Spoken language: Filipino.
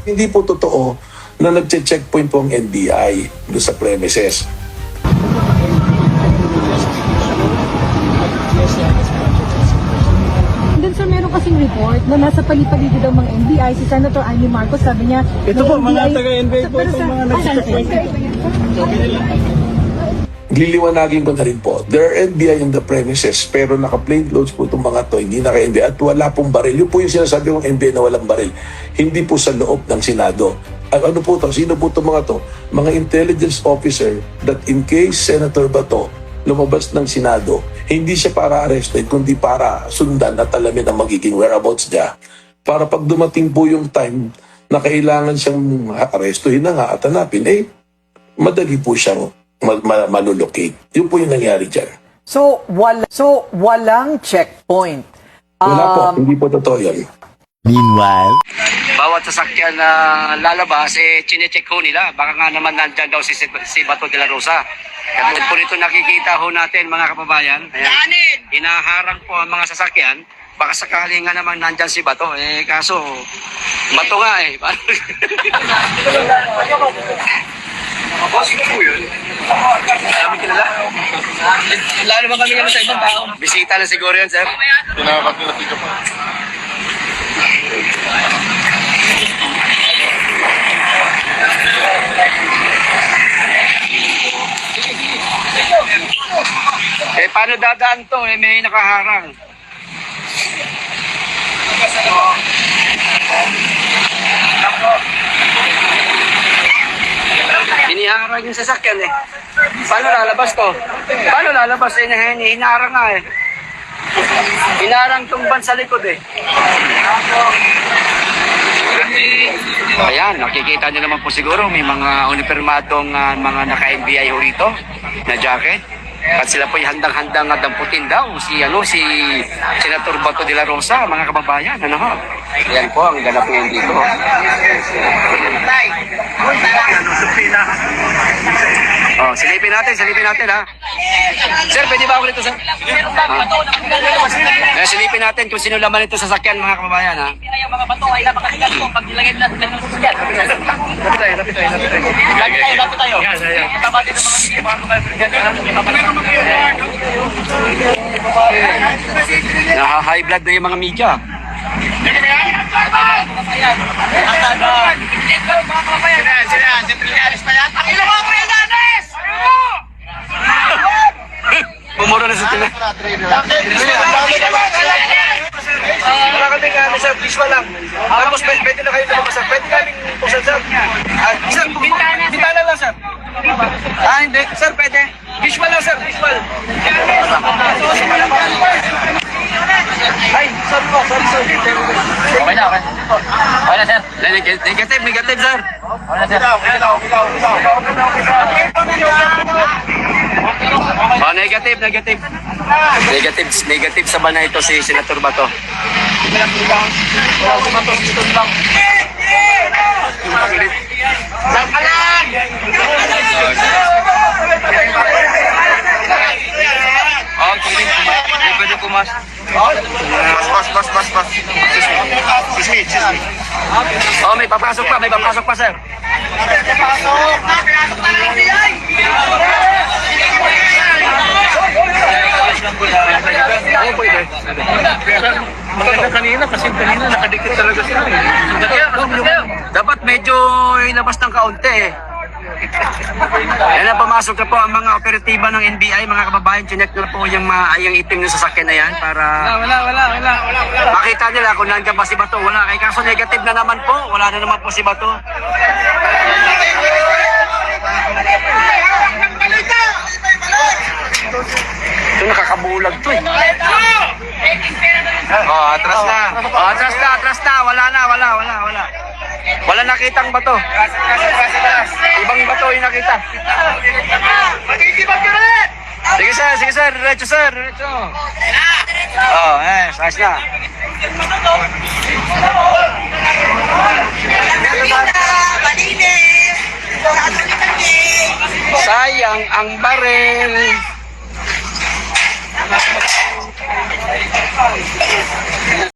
Hindi po totoo na nagche-checkpoint po ang NBI doon sa premises. Then sir, meron kasing report na nasa palipaligid ng mga NBI, si Senator Amy Marcos, sabi niya... Ito po, mga taga-NBI po itong mga nag-checkpoint. Liliwanagin ko na rin po, there are NBI in the premises pero naka-plain clothes po itong mga to, hindi naka-NBI at wala pong baril. Yun po yung sinasabi kong NBI na walang baril. Hindi po sa loob ng Senado. Ano po to? Sino po itong mga to? Mga intelligence officer that in case Senator Bato lumabas ng Senado, hindi siya para arrested, kundi para sundan at alamin ang magiging whereabouts niya. Para pag dumating po yung time na kailangan siyang arrestuhin na nga at hanapin, madali po siyang malulocate. Yun po yung nangyari dyan. So walang checkpoint. Wala po, hindi po totoo yan. Meanwhile, bawat sasakyan na lalabas, chinecheck ho nila. Baka nga naman nandyan daw si Bato de la Rosa. Katulad po nito nakikita ho natin mga kababayan. Ayan, hinaharang po ang mga sasakyan. Baka sakali nga naman nandyan si Bato. Kaso, Bato nga Boss, ito po yun. Dami kilala. Lalo ba kami sa ibang tao? Bisita na siguro yun, sir. Pinakakilati ka pa. Paano dadaan to? May nakaharang. Hiniharang yung sasakyan Paano lalabas to? Paano lalabas? Hinaharang nga Hinaharang tong van sa likod Ayan, nakikita niyo naman po siguro may mga uniformadong mga naka-NBI ho rito na jacket. At sila po handang-handang damputin daw si Senator Bato de la Rosa, mga kababayan. Yan po ang ganap ngayon dito. Silipin natin ha. Sir, pwede ba ako nito, sir? Silipin natin kung sino laman ito sa sakyan, mga kababayan ha. Yung mga bato ay napakaligat po pag nilagay natin ng sasakyan. Lapit tayo. Tama din ang mga High blood na yung mga media. Pumuro na sa tinan. Wala kaming sir, visual lang. Tapos pwede na kayo lumabas. Pwede kaming pusan sir. Sir, bintana lang sir. Hindi. Sir, pwede. Visual lang sir, visual. Ay, sorry po, sorry. Okay na, sir. Negative, sir. Negative sa bana ito si Senator Bato. Pwede pumas. Pas. Excuse me. May papasok pa, sir. Maganda kanina kasi nakadikit talaga sila. Dapat medyo ilabas ng kaunti Yan na, pumasok na po ang mga operatiba ng NBI, mga kababayan. Chinek na po yung itim ng sasakyan na yan para makita nila kung nandiyan ba si Bato. Wala, kay kaso negative na naman po. Wala na naman po si Bato. Ito nakakabulag to atras na. Wala. Wala nakitang bato. Ibang bato yung nakita. Sige sir, diretso sir. Ayos na.